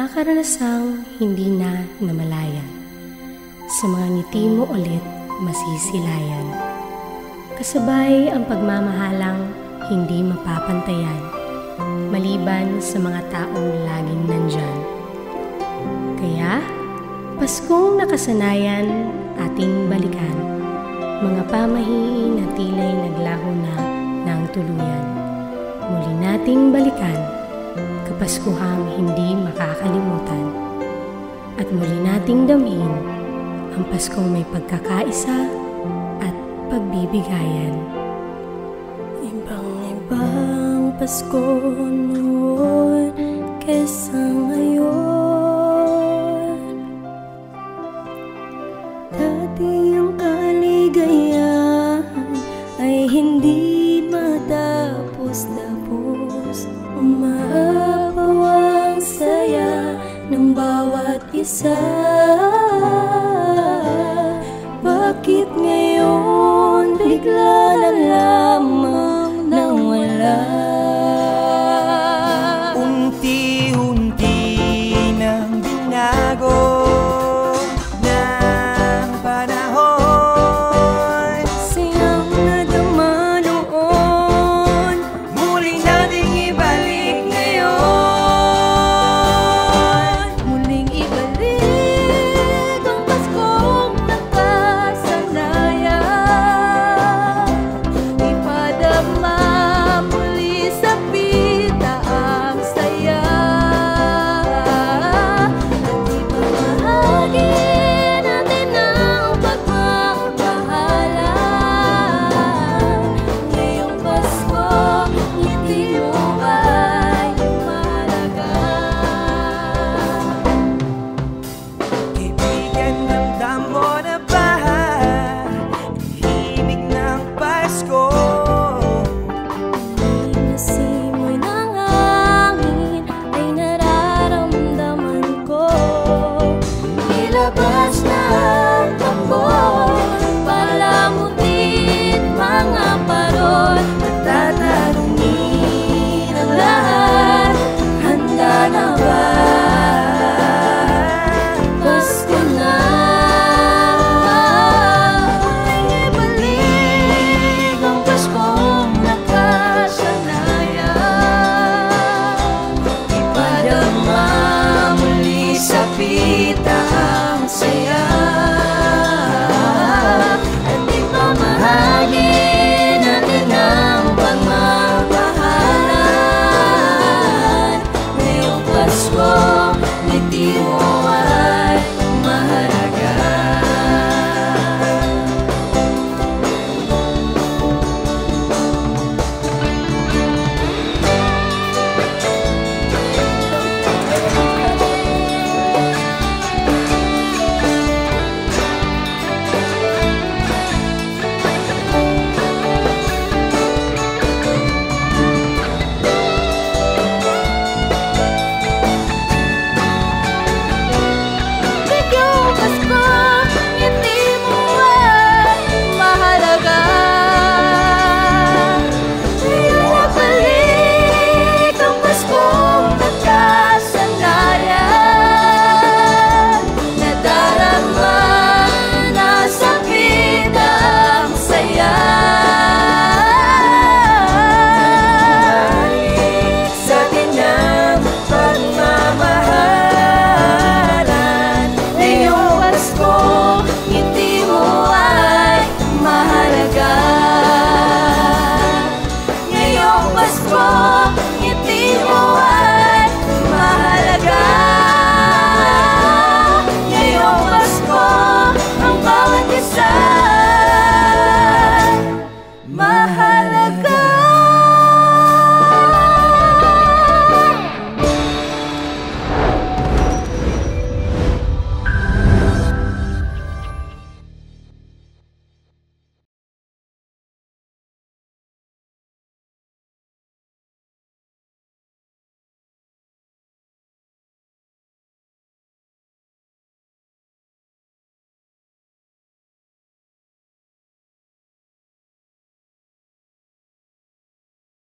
karanasang hindi na namalayan. Sa mga ngiti mo ulit masisilayan. Kasabay ang pagmamahalang hindi mapapantayan, maliban sa mga taong laging nandyan. Kaya, Paskong nakasanayan ating balikan, mga pamahiin na tila'y naglaho na ng tuluyan. Muli nating balikan, kapaskuhang hindi makakalimutan. At muli nating damhin ang Paskong may pagkakaisa at pagbibigayan. Ibang Pasko noon kaysa ngayon. Dati ang kaligayahan ay hindi matapos-tapos. Umaapaw ang saya ng bawat isa. Bakit ngayon bigla na lamang nang wala? Unti-unti nang binago ng panahon. Siyang nadama noon, Muli nating ibalik ngayon. muling ibalik ang Paskong nakasanayan. Ipadama muli sa pita ang saya. At ipamahagi natin ang pagmamahalan. Ngayong Pasko, ngiti mo ay mahalaga. Kaibigan, ramdam mo na ba himig ng Pasko? Nasimoy ng hangin ay nararamdaman ko. Ilabas